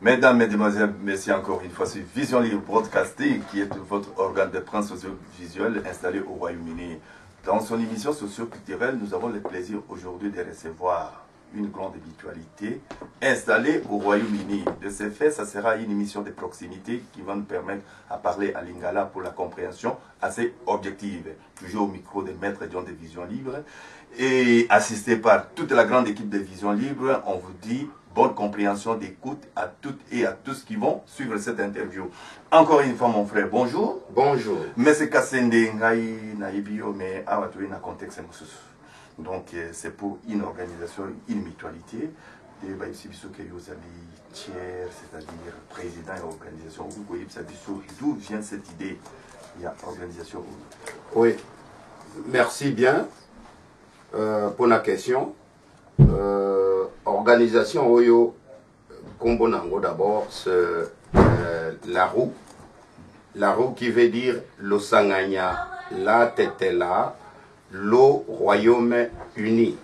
Mesdames, Mesdemoiselles, Messieurs, encore une fois, c'est Vision Libre Broadcasting qui est votre organe de presse audiovisuelle installé au Royaume-Uni. Dans son émission socio-culturelle, nous avons le plaisir aujourd'hui de recevoir une grande habitualité installée au Royaume-Uni. De ce fait, ça sera une émission de proximité qui va nous permettre à parler à Lingala pour la compréhension assez objective. Toujours au micro de Maître John de Vision Libre et assisté par toute la grande équipe de Vision Libre, on vous dit bonne compréhension d'écoute à toutes et à tous qui vont suivre cette interview. Encore une fois, mon frère, bonjour. Bonjour. Mais c'est Kassende Ngai Naibio, mais à un contexte. Donc, c'est pour une organisation, une mutualité. C'est-à-dire président et organisation. D'où vient cette idée? Il y a organisation. Oui, merci bien pour la question. Organisation Oyo Kombonango d'abord, c'est la roue. La roue qui veut dire le Sanganya, la Tetela, le Royaume-Uni.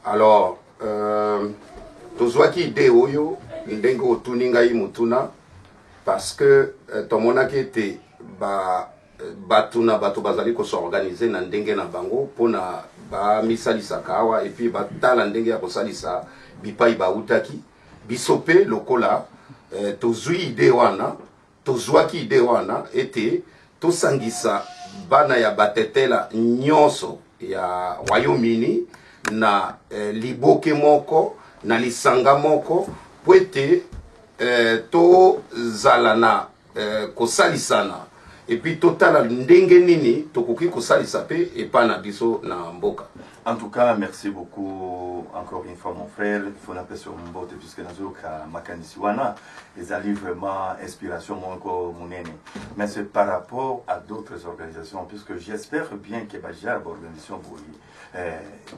Alors, Tozwaki de Oyo, Ndengo Tuningai Mutuna, parce que Tomonaki était batuna bato bazali ko s'organiser na ndenge na bango pona ba misalisa kawa et puis batala ndenge ya kosalisa bipai bautaki bisope lokola tozwi ide wana tozwaki ide wana ete tosangisa bana ya batetela nyonso ya Royaume-Uni na liboke moko na lisanga moko pwete to zalana kosalisana et puis total ndenge nini tokoki kosalisa pe epana biso na mboka. En tout cas, merci beaucoup encore une fois mon frère. Il faut l'appeler sur mon bote puisque nous avons makanisi wana ils allaient vraiment inspiration mon monene. Mais c'est par rapport à d'autres organisations puisque j'espère bien que Bajar organisation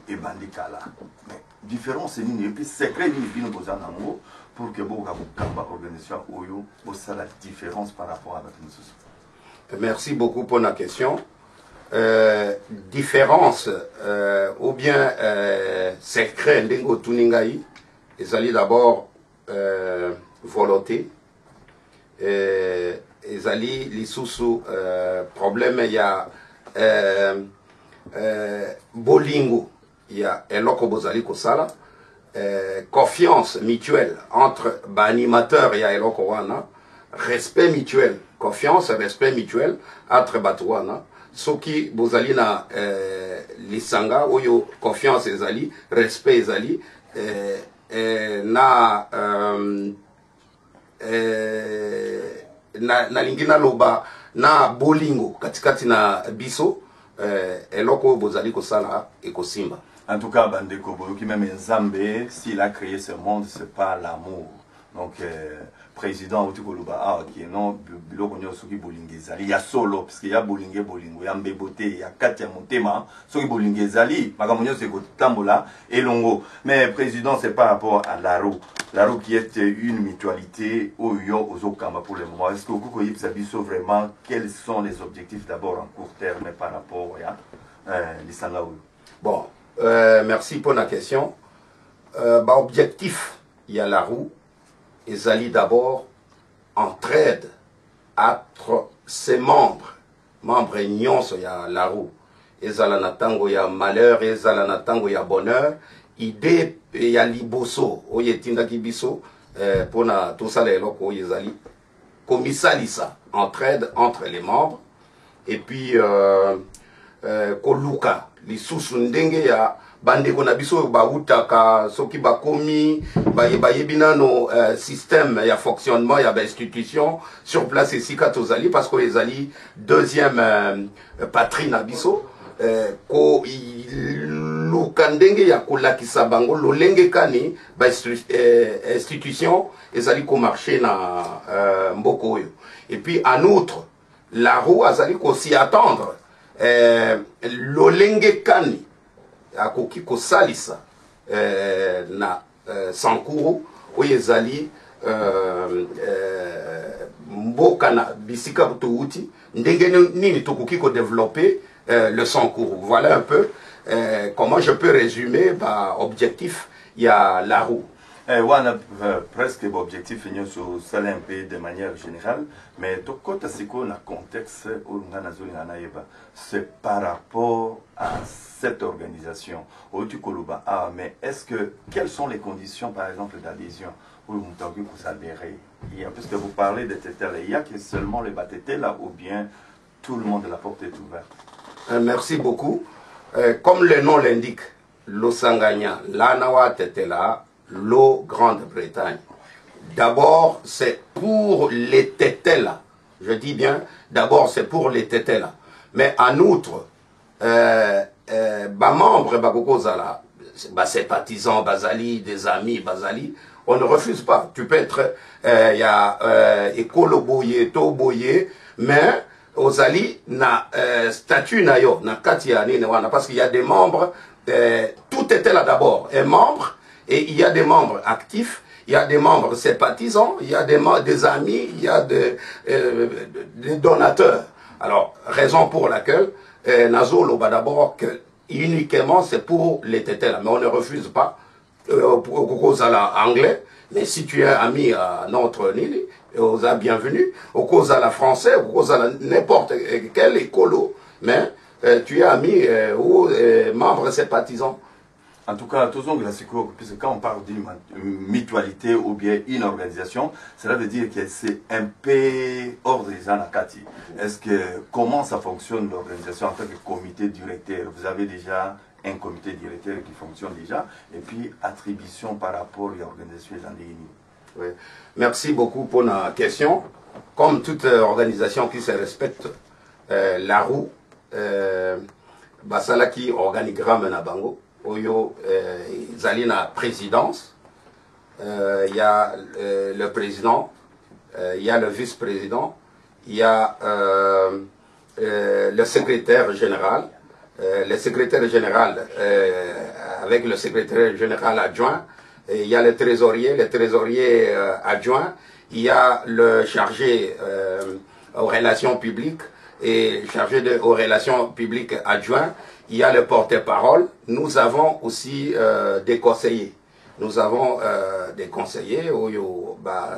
et bandikala. Mais différence c'est une et puis secret ni bino bozana ngo pour que boka kamba organisation oyo bossa la différence par rapport à notre. Merci beaucoup pour la question. Différence ou bien secret ndengo tuningai ezali d'abord volonté ezali lisusu problème ya bolingo ya eloko bozali kosala confiance mutuelle entre ba animateur ya eloko wana respect mutuel confiance et respect mutuel entre Batouana. Soki bozali na lisanga oyo confiance ezali respect ezali na lingina loba na bolingo katikati na biso eloko bozali kosala ekosimba. En tout cas, Bandeko Boyoki, même Nzambe, s'il a créé ce monde, c'est pas l'amour. Donc, président Outikoluba, qui est non, Biloko Soki Bolingezali, il y a solo, parce qu'il y a Bolingé Bolingo, il y a Mbebote, il y a Katia Montema, Soki Bolingezali, Magamonio c'est Tambola et Longo. Mais président, c'est par rapport à la roue qui est une mutualité au Yo, aux Okamba pour le moment. Est-ce que vous pouvez savoir vraiment quels sont les objectifs d'abord en court terme par rapport à l'Isangaou? Bon, merci pour la question. Objectif, il y a la roue. Ezali d'abord entraide entre ses membres nyonso ya la roue. Ezala na tango ya malheur, ezala na tango ya bonheur, idée ya liboso oyetindaki biso pona tosala eloko oyo ezali komisalisa entraide entre les membres et puis koluka lisusu ndenge ya bandeko na biso bautaka soki bakomi bayebi nano système ya fonctionnement ya institution sur place esika tozali parce que ezali deuxième patrie na biso ko luka ndenge ya kolakisa bango lolenge kani institution ezali ko marcher na mboko oyo. Et puis en outre la roue azali ko s'y attendre lolenge kani akoki kosalisa na sankuru oyo ezali mboka na bisika butouti ndenge nini tokoki ko développer le sankuru. Voilà un peu comment je peux résumer objectif il y a la roue. On a presque l'objectif sur ça un peu de manière générale, mais tout côté c'est quoi le contexte où c'est par rapport à cette organisation. Mais est-ce que quelles sont les conditions par exemple d'adhésion où vous adhérer? Puisque vous parlez de tétels, il y a que seulement les tétels là ou bien tout le monde, la porte est ouverte? Merci beaucoup. Comme le nom l'indique, l'Osanganya, l'Anawa Tetela, l'eau Grande-Bretagne. D'abord, c'est pour les Tetela. Je dis bien, d'abord, c'est pour les Tetela. Mais en outre, membres Bakokozala, sympathisants Bazali, des amis Bazali, on ne refuse pas. Tu peux être, il y a Ekolo Boye, To Boye, mais Ozali na statut na yo, na katia ni wana, parce qu'il y a des membres, tout était là d'abord, un membre, et il y a des membres actifs, il y a des membres sympathisants, il y a des amis, il y a des donateurs. Alors, raison pour laquelle Nazolo va d'abord que uniquement c'est pour les tétels, mais on ne refuse pas pour cause à l'anglais, mais si tu es ami à notre Nili, aux a bienvenue, au cause à la français, au cause à n'importe quel écolo, mais tu es ami ou membre sympathisant. En tout cas, puisque quand on parle d'une mutualité ou bien une organisation, cela veut dire que c'est un peu organisé à Kati. Est-ce que comment ça fonctionne l'organisation en tant que comité directeur? Vous avez déjà un comité directeur qui fonctionne déjà, et puis attribution par rapport à l'organisation des Andéini. Oui. Merci beaucoup pour la question. Comme toute organisation qui se respecte, la roue, Basalaki organigramme na bango, oyo Zalina présidence, il y a le président, il y a le vice-président, il y a le secrétaire général. Le secrétaire général avec le secrétaire général adjoint, il y a le trésorier adjoint, il y a le chargé aux relations publiques et chargé aux relations publiques adjoint, il y a le porte-parole. Nous avons aussi des conseillers. Nous avons des conseillers,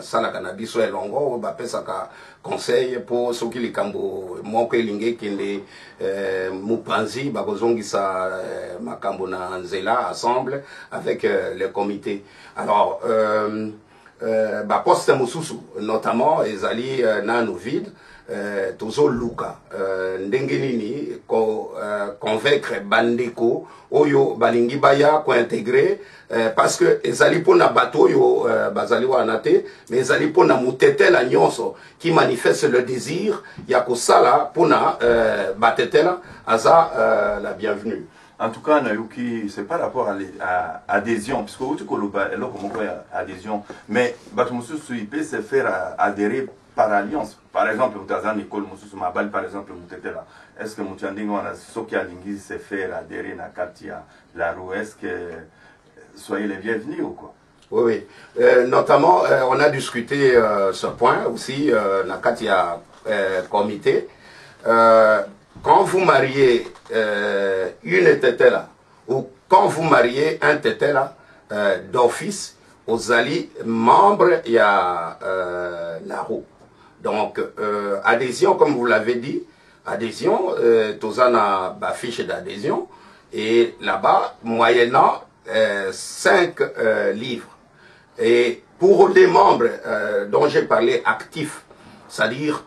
Salakanabiso et Longo, Pesaka conseil pour ceux qui les Kambo, Monke Lingé, qui les Mupanzi, Babozongisa, Makambo Nzela, ensemble avec le comité. Alors, Poste Moussousou, notamment, Ezali Nanu Vide, Tozo Luka, Ndengenini, convaincre Bandeko, Oyo Balingi Baya, ko intégrer, parce que ezali pona bateau yo bazali wanate, mais ezali pona mutete la nyonso qui manifeste le désir ya kosala pona batetela aza la bienvenue. En tout cas, Nayuki, c'est par rapport à l'adhésion, puisque vous avez adhésion, mais Batumusu peut se faire adhérer par alliance. Par exemple, vous avez Nicole Moussous Mabal, par exemple, est-ce que Moutiandingo a Soki Alingui se faire adhérer à Katia la roue? Est-ce que soyez les bienvenus ou quoi? Oui, oui. Notamment, on a discuté ce point aussi, dans Katia comité. Quand vous mariez une tétela ou quand vous mariez un tétela d'office, aux alliés membres, il y a la roue. Donc, adhésion, comme vous l'avez dit, adhésion, Tozana fiche d'adhésion, et là-bas, moyennant 5 livres. Et pour les membres dont j'ai parlé actifs, c'est-à-dire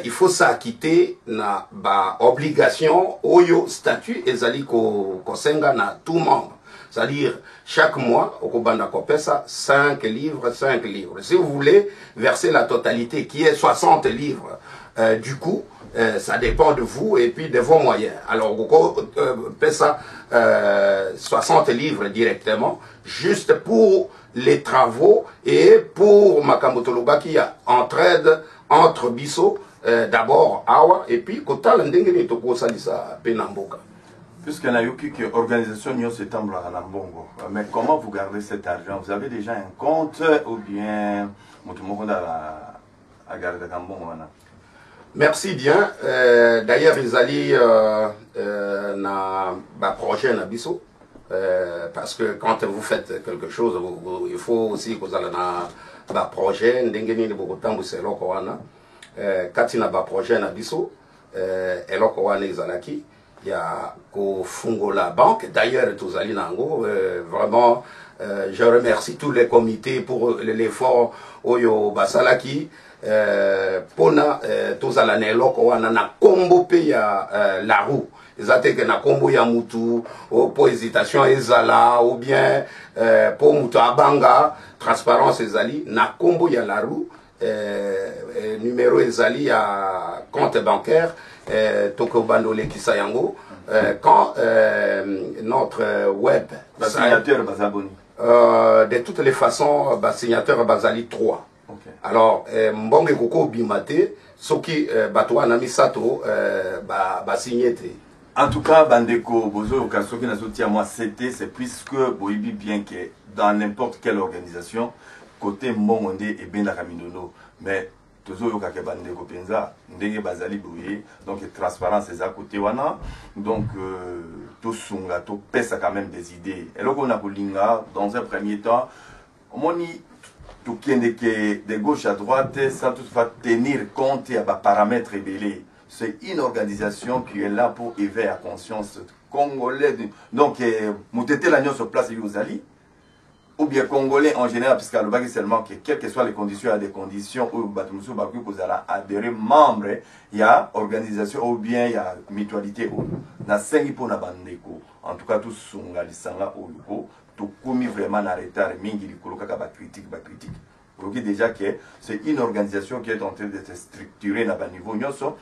il faut s'acquitter na obligation oyo statut ezali ko senga na tout membre. C'est-à-dire, chaque mois, au Kobanda Kopesa, 5 livres, 5 livres. Si vous voulez verser la totalité, qui est 60 livres, du coup, ça dépend de vous et puis de vos moyens. Alors, Pesa 60 livres directement, juste pour les travaux et pour Makamotoloba qui a entraide entre Bisso, d'abord Awa, et puis Kota Landengeni Toko Salisa Penamboka. Puisque Nayuki qui organisation Nyo Septembre à Nambongo, mais comment vous gardez cet argent? Vous avez déjà un compte ou bien à garder Nambongo? Merci bien. D'ailleurs, ils allaient na projet Nabiso. parce que quand vous faites quelque chose, il faut aussi que vous allez dans un projet, ndengeni beaucoup temps c'est loko wana. Katina ba projet na biso, eloko wana izalaki, il y a ko fungo la banque. D'ailleurs tous ali nango, vraiment. Je remercie tous les comités pour l'effort oyo basalaki pona tozala na eloko wana na kombo pe ya la roue ezateke na kombo ya mutu po hésitation ezala ou bien po mutu abanga transparence ezali na kombo ya la roue numéro ezali ya compte bancaire toko bandole kisa yango quand notre web signature bazaboni. De toutes les façons, signateur Bazali 3. Okay. Alors, mbonge koko bimate, soki batwa na misato signete. En tout cas, bandeko bozo okasoki na sotia moi c'est puisque boibi bien que dans n'importe quelle organisation côté mbongonde et ben la kaminono, mais tozo yoka bandeko penza ndenge bazali boye donc transparence eza côté wana donc tout sunga tout pesa quand même des idées et là on a bolinga dans un premier temps moni tout kende que de gauche à droite sans toutefois tenir compte à paramètres ébélés. C'est une organisation qui est là pour éveiller la conscience congolais donc moutete l'agneau sur place yozali ou bien congolais en général, puisqu'à l'obagi seulement que quelles que soient les conditions, il y a des conditions où Batumusu Baku vous allez adhérer membre, il y a organisation ou bien il y a mutualité ou na sengi pour na bandeko. En tout cas, tous sont là au tout commis vraiment na retard mingi du koloka ba critique. Vous voyez déjà que c'est une organisation qui est en train d'être structurée na ba niveau nyoso.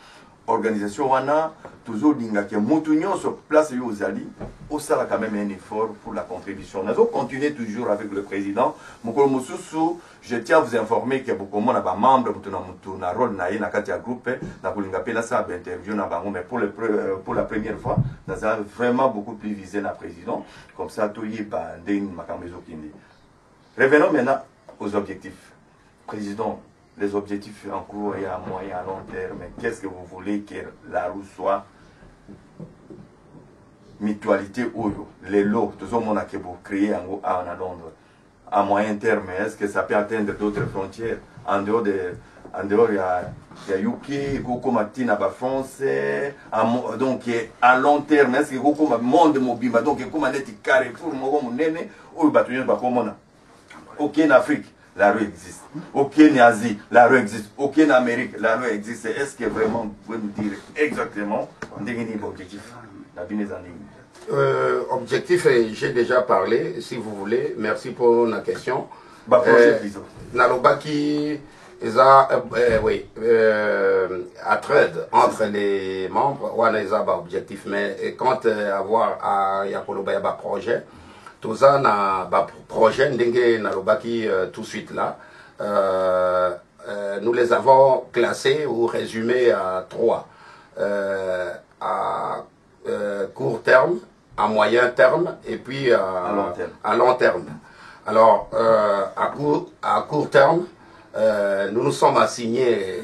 Organisation wana toujours dinga que mutunyo sur place yozali au sala quand même un effort pour la contribution. Nous allons continuer toujours avec le président Mukolo Mususu. Je tiens à vous informer que beaucoup de membres de na rôle na na katia groupe na kulinga pela sa interview na bango mais pour la première fois nous avons vraiment beaucoup plus visé na président comme ça tout y ba ndeng makambezo kindi. Revenons maintenant aux objectifs. Président, les objectifs en cours et à moyen, à long terme, qu'est-ce que vous voulez que la roue soit mutualité ou les lots, tout ce monde a créé en Londres. À moyen terme, est-ce que ça peut atteindre d'autres frontières? En dehors, il y a UK, comme Martina français, donc à long terme, est-ce que comme monde mobile, donc comme on est carré pour mon nene, ou ok en Afrique. La rue existe. Aucun Asie, la rue existe. Aucun Amérique, la rue existe. Est-ce que vraiment vous pouvez nous dire exactement l'objectif? Objectif, j'ai déjà parlé, si vous voulez. Merci pour la question. Nalobaki, oui, à trade entre les membres, on a un objectif. Mais quand avoir à Yakoloba projet, tout ça na projet ndenge nalobaki tout de suite là nous les avons classés ou résumés à 3 à court terme, à moyen terme et puis à long terme. Alors à court terme nous nous sommes assignés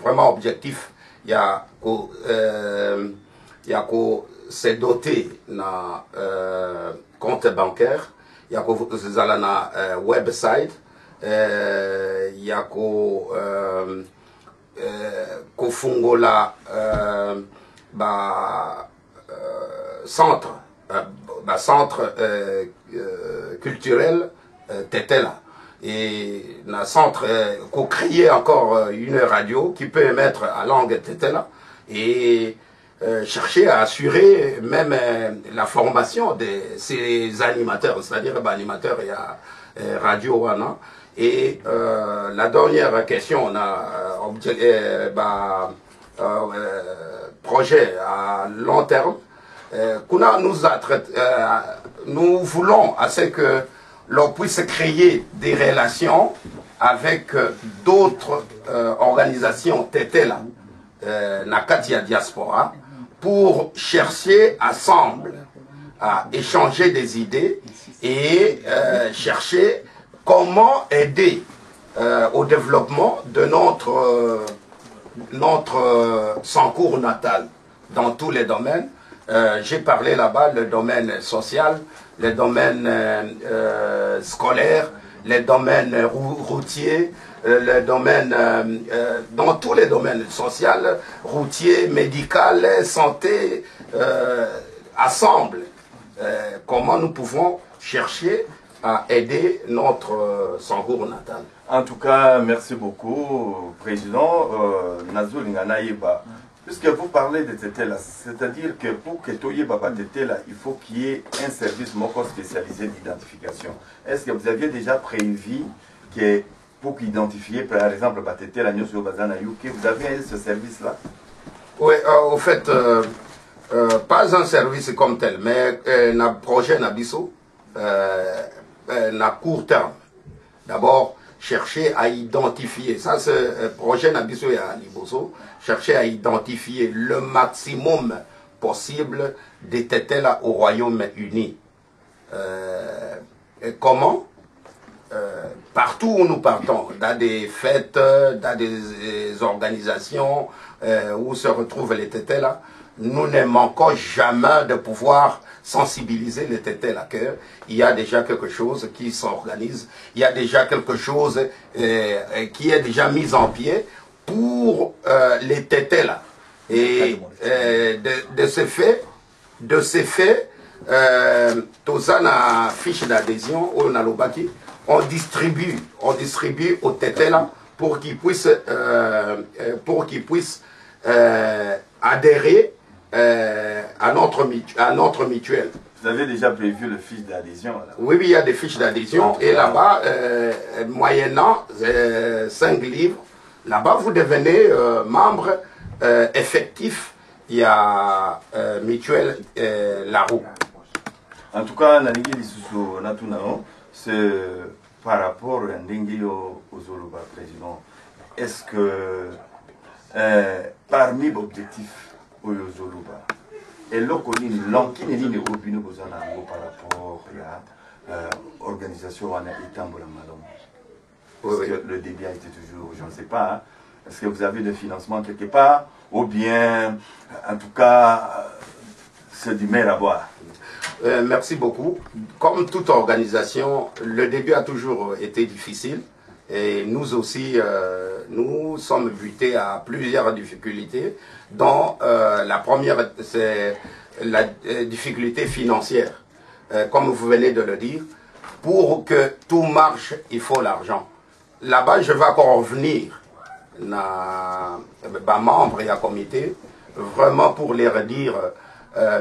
vraiment objectif. Il y a c'est doté na compte bancaire, il y a na website, il y a fungola centre culturel Tetela et na centre créer encore une radio qui peut émettre à langue Tetela et chercher à assurer même la formation de ces animateurs, c'est-à-dire animateurs et radio wana. Et la dernière question, on a projet à long terme. Nous voulons à ce que l'on puisse créer des relations avec d'autres organisations Tetela, Nakatia Diaspora, pour chercher ensemble à échanger des idées et chercher comment aider au développement de notre Sankour natal dans tous les domaines, J'ai parlé là-bas le domaine social, le domaine scolaire, les domaines routiers, le domaine, dans tous les domaines, social, routier, médical, santé, assemble. Comment nous pouvons chercher à aider notre Sangour natal. En tout cas, merci beaucoup, Président. Nazou Linganaïba. Puisque vous parlez de Tétela, c'est-à-dire que pour que Toyeba Tétela, il faut qu'il y ait un service moko spécialisé d'identification. Est-ce que vous aviez déjà prévu que pour identifier, par exemple, Tétela, Nyosyo Bazana Yuki, vous avez ce service-là? Oui, au fait, pas un service comme tel, mais un projet Nabiso, à court terme. D'abord, chercher à identifier, ça c'est projet Nabiso et à Liboso, chercher à identifier le maximum possible des Tétela au Royaume-Uni. Comment? Partout où nous partons, dans des fêtes, dans des organisations où se retrouvent les Tétela, nous ne manquons jamais de pouvoir sensibiliser les Tétela qu'il y a déjà quelque chose qui s'organise, il y a déjà quelque chose qui est déjà mis en pied pour les Tétela. Et de ce fait, Tozana fiche d'adhésion au Nalobaki, on distribue aux Tétela pour qu'ils puissent adhérer à notre mutuelle. Vous avez déjà prévu le fiche d'adhésion? Oui, il y a des fiches d'adhésion. Et là-bas, moyennant 5 livres, là-bas, vous devenez membre effectif. Il y a mutuelle Larou. En tout cas, c'est par rapport à Ndengio Ozoluba, Président. Est-ce que parmi les objectifs Oyozoluba, et l'okoni l'enquête ni obinu bozana par rapport à l'organisation wana itambola malom. Parce que le débit a été toujours, je ne sais pas, hein, est-ce que vous avez des financements quelque part, ou bien, en tout cas, c'est du mer à boire? Merci beaucoup. Comme toute organisation, le début a toujours été difficile. Et nous aussi, nous sommes butés à plusieurs difficultés, dont la première, c'est la difficulté financière. Comme vous venez de le dire, pour que tout marche, il faut l'argent. Là-bas, je vais encore revenir à membres et à comité, vraiment pour leur dire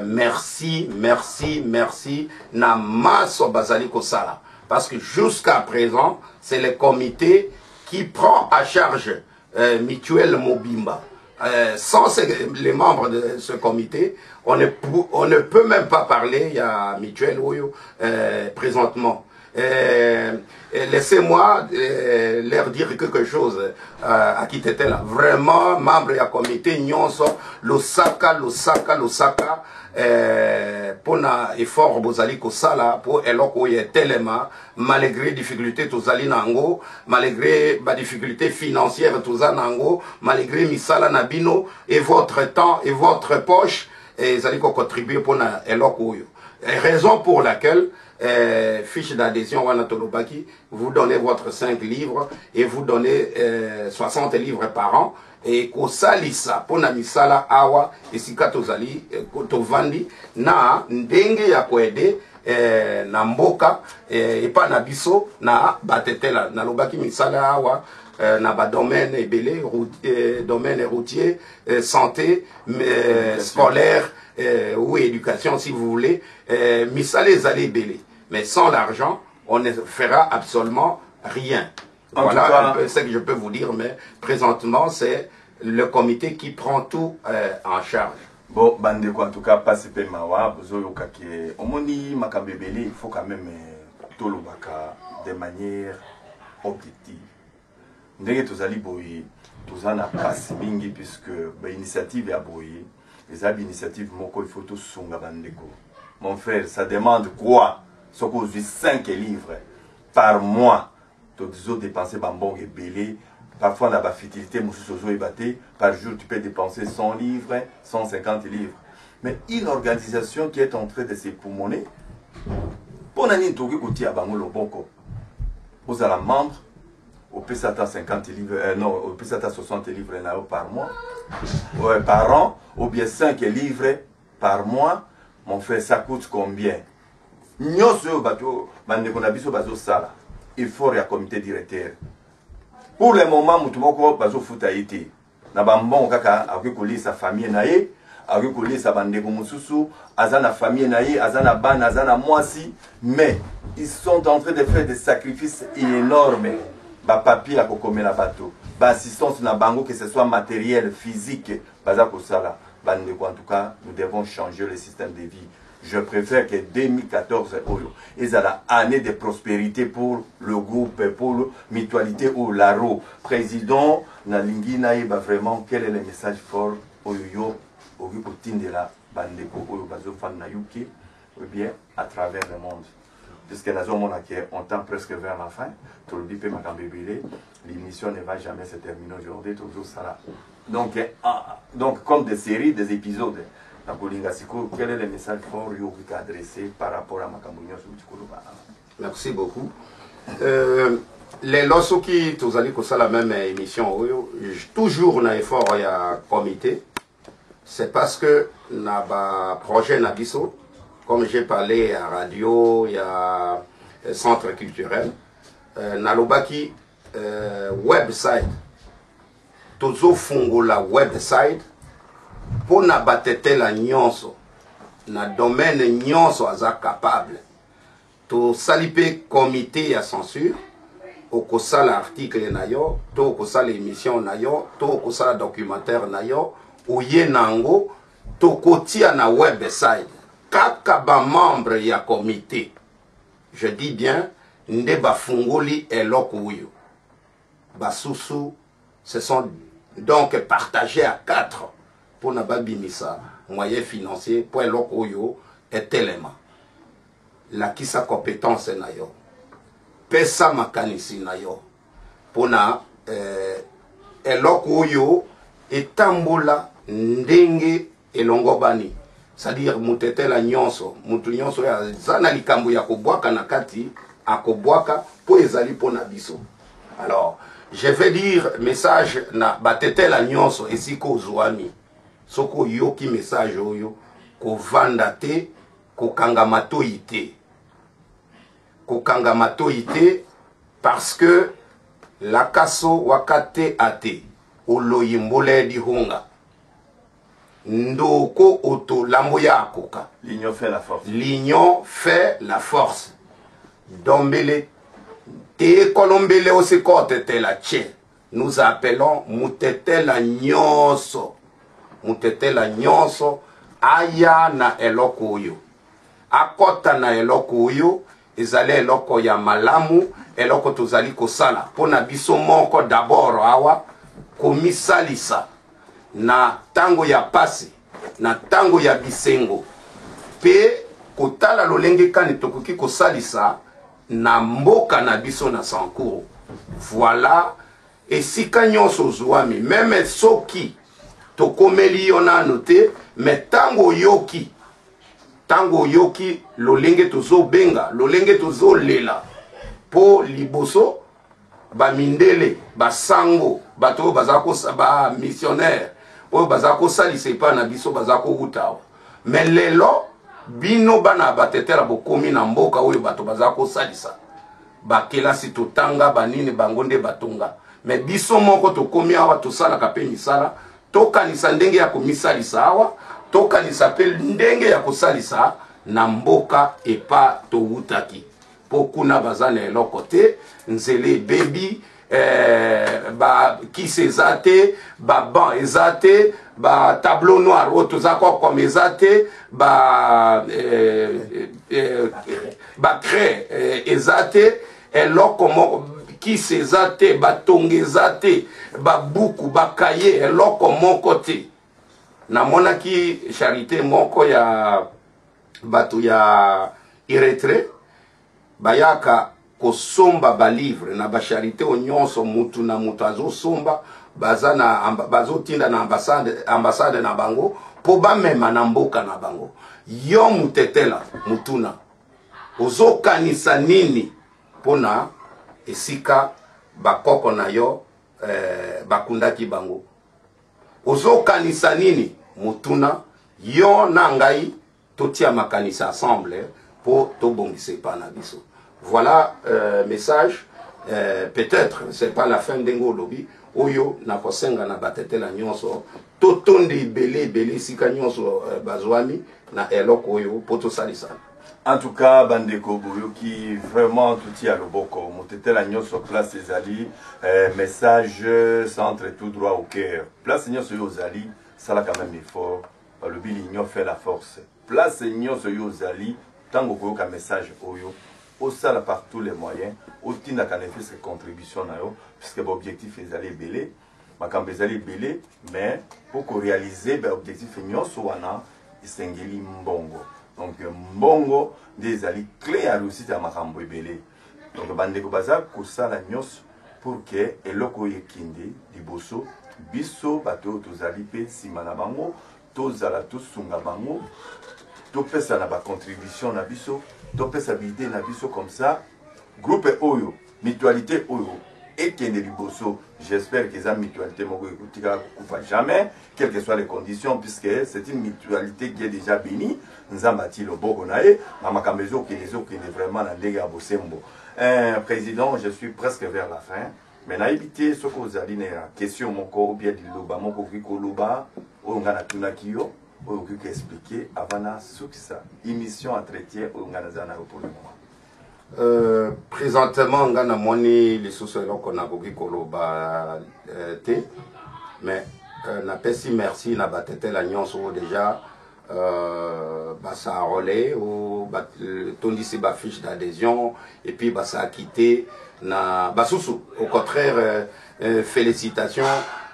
merci, merci, merci, na maso bazali kosala. Parce que jusqu'à présent, c'est le comité qui prend à charge Mutuelle Mobimba. Sans les membres de ce comité, on ne peut même pas parler, il y a Mutuelle Oyo présentement. Laissez-moi leur dire quelque chose à qui était là. Vraiment, membre du comité, Nyonso, Losaka, pour un effort bozali kosala pour eloko ye telema malgré difficulté tozali nango, malgré ma difficulté financière tozali nango, malgré misala nabino et votre temps et votre poche et zali ko contribuer pour na eloko yo. Raison pour laquelle fiche d'adhésion wana tolobaki, vous donnez votre 5 livres et vous donnez 60 livres par an. Et kosalisa pona misala awa esika tozali tovandi na ndenge ya koede na mboka epa na biso na batetela na lobaki misala awa na ba domaine ebele domaine routier, santé, scolaire ou éducation si vous voulez, misala ezali ebele, mais sans l'argent on ne fera absolument rien. Voilà un peu ce que je peux vous dire, mais présentement, c'est le comité qui prend tout en charge. Bon, Bandeko, en tout cas, pas si peu mawa, bozoyo kake, omoni makambebele, il faut quand même tolobaka de manière objective. Ndenge tozali boye, tozana passe mingi puisque l'initiative est boye, les initiatives moko il faut tout sunga bandeko. Mon frère, ça demande quoi? Ce qu'on dit 5 livres par mois. Tu as dépensé bambong et belé. Parfois, dans la fertilité, par jour, tu peux dépenser 100 livres, 150 livres. Mais une organisation qui est en train de s'époumoner, pour nani toki koti abango loboko. Vous êtes membre, au PSATA 50 livres, non, au PSATA 60 livres par mois, par an, ou bien 5 livres par mois. Mon frère, ça coûte combien? Il faut un comité directeur. Pour le moment, nous avons un foot à été. Nous avons sa famille, sa bande azana famille, azana ban, azana moisi, mais ils sont en train de faire des sacrifices énormes. Ba papier à kokomé la bateau, ba assistance na bango, que ce soit matériel, physique, baza kosala. En tout cas, nous devons changer le système de vie. Je préfère que 2014, ils aient l'année de prospérité pour le groupe, pour la mutualité ou l'ARO. Président, Nalingi Naïba, vraiment, quel est le message fort au yo, au de la bandeko, au bazofan Nayuki, ou bien à travers le monde. Puisque la zone on tend presque vers la fin, tout le bipé m'a l'émission ne va jamais se terminer aujourd'hui, toujours ça. Donc, comme des séries, des épisodes, quel est le message fort que adressé par rapport à Makambounios ou Merci beaucoup. Les lorsques qui tous allez comme ça la même émission, toujours on a effort il y a comité. C'est parce que na projet Nabiso, comme j'ai parlé à radio, il y a centre culturel, Nalobaki website, toujours fungo la website. Pour na batete la nyonso na domaine nyonso aza capable to salipe comité ya censure okosala article na yo to okosala émission na yo to okosala documentaire na yo oye nango to kotia na website kaka ba membre ya comité, je dis bien nde bafungoli eloko uyo basusu se sont donc partagés à 4 pour nababimisa moyen financier pour l'okoyo est élément la qui sa compétence na yo pesa makanisi na yo pour na l'okoyo etambola ndenge elongobani, c'est-à-dire mutetela nyonso mutu nyonso ya zana likambo ya kobwaka na kati akobwaka po ezali po na biso. Alors je vais dire message na batetela nyonso esiko zwami soko yoki message oyo ko vanda te ko kanga matoi te parce que la kaso wakate ate oloyimbole di honga ndoko oto lambo ya akoka. L'union fait la force. L'union fait la force. Dombele te kolombele aussi kote te la tche. Nous appelons mutetela nyonso. Mutetela nyonso aya na eloko oyo. Akota na eloko oyo ezali eloko ya malamu, eloko tozali kosala pona biso moko d'abord awa komisalisa na tango ya pasi na tango ya bisengo pe kotala lolenge kani tokoki kosalisa na mboka na biso na Sankuru. Voilà esika nyonso zwami meme soki tokomeli yo nano te, mais tango yoki lolenge tozo benga, lolenge tozo lela po liboso ba mindele, ba sango, bato bazako ba missionnaire, o bazako salise pa na biso bazako utawa. Mais lelo bino bana batetela bokomi na mboka oyo bato bazako salisa. Ba kelasi totanga banini bangonde batonga. Mais biso moko tokomi awa tosala kape misala, tokanisa ndenge ya komisalisa awa, tokanisa pe ndenge ya kosalisa na mboka epa toutaki. Pokuna bazana eloko te, nzele baby, ba kisi ezate, ba ban ezate, ba tableau noir otozako comme ezate, ba craie ezate, eloko mo kisi ezate, ba tongezate, ba buku, ba kaye, eloko moko te. Na monaki charité moko ya batu ya Eritrea bayaka kosomba ba livre na ba charité onyonso mutu na mutu azo somba bazotinda na ambassade na bango po bamema na mboka na bango. Yo mutetela mutuna ozokanisa nini pona esika bakoko na yo bakundaki bango? Ozokanisa nini mutuna yo na ngai totia makanisa ensemble po tobongise pa na biso? Voilà message. Peut-être c'est pas la fin d'engo lobby oyo na kosenga na batetela nyonso totonde belé sika nyonso bazwami na eloko oyo poto salisa. En tout cas, Bandeko Boyoki, vraiment tout y a le boko. Motetela nyonso place ezali, message centre tout droit au cœur. Place nyonso yozali, ça là quand même effort. Le bilignon fait la force. Place nyonso yozali, tango koyoka message oyo. Au sala par tous les moyens, au tina qu'en effet ses contributions na yo, puisque l'objectif est d'aller belé, ma quand bezali belé, mais pour qu'on réalise, l'objectif est nyonso wana, isengeli mbongo. Donc mbongo des ali clé à réussite à makambo belé. Donc bandeko baza ko sala nyonso pour que eloko yekinde liboso biso bato tozali pe simana bango, tozala tosunga bango, topesa na ba contribution na biso. Donc ça idée na biso comme ça groupe oyo mutualité oyo et kende liboso. J'espère que ça mutualité moko ekutika kufa jamais quelles que soient les conditions, puisque c'est une mutualité qui est déjà bénie. Nzambati le boko nae mama kamezo qui est vraiment na ndega bosembo. Président, je suis presque vers la fin, mais na éviter ce que vous allez na question moko bien diloba moko viko loba o ngana tunakiyo on peut expliquer avant ça émission entretien au Ganazana pour le moment. Présentement ngana moni les sous-solons qu'on a beaucoup koloba té mais na pesi merci na batete la nyonso déjà ça relais ou tondi c'est ba fiche d'adhésion et puis ça a quitté na basusu au contraire félicitations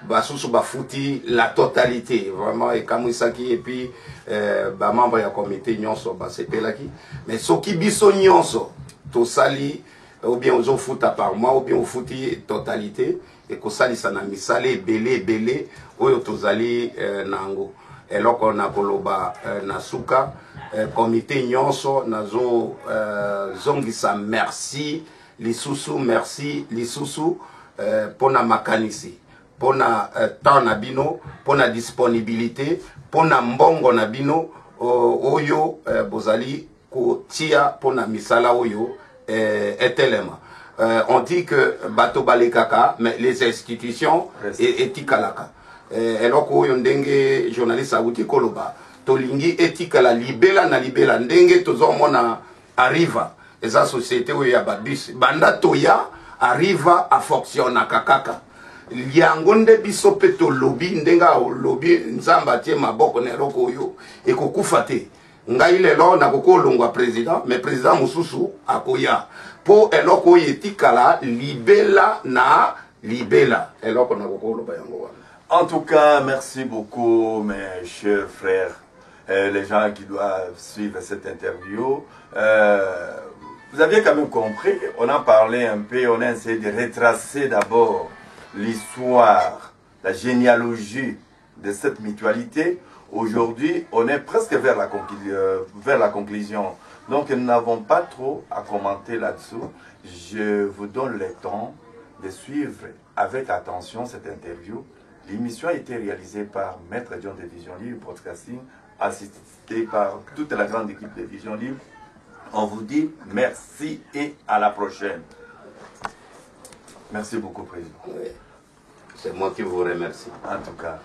basusu bafuti la totalité vraiment et kamusaki et puis membre ya comité nyonso basepelaki mais soki biso nyonso to sali ou bien ozo futa par mois ou bien au futi totalité et ko sali sana misale belé oyo tozali nango eloko na koloba na suka comité nyonso nazo zongisa merci lisusu merci lisusu pona makanisi pona temps na bino pona disponibilité pona mbongo na bino oyo bozali kotia pona misala oyo etelema. On dit que bato balekaka mais les institutions etikalaka eloko oyo ndenge journaliste auti koloba tolingi etikala libela na libela ndenge tozomona arriva eza société oyo ya babus banda toya arriva a fonctionner kaka liango nde biso pe to lobby ndenga lobby nzamba tie maboko na eloko oyo ekokufa te ngai lelo na kokolongwa président mais président mususu akoya po eloko oyo etikala libela na libela eloko na kokoloba yango wana. En tout cas, merci beaucoup mes chers frères, les gens qui doivent suivre cette interview. Vous aviez quand même compris, on a parlé un peu, on a essayé de retracer d'abord l'histoire, la généalogie de cette mutualité. Aujourd'hui, on est presque vers la conclusion. Donc, nous n'avons pas trop à commenter là-dessous. Je vous donne le temps de suivre avec attention cette interview. L'émission a été réalisée par Maître John de Vision Libre Broadcasting, assisté par toute la grande équipe de Vision Libre. On vous dit merci et à la prochaine. Merci beaucoup, Président. Oui. C'est moi qui vous remercie. En tout cas.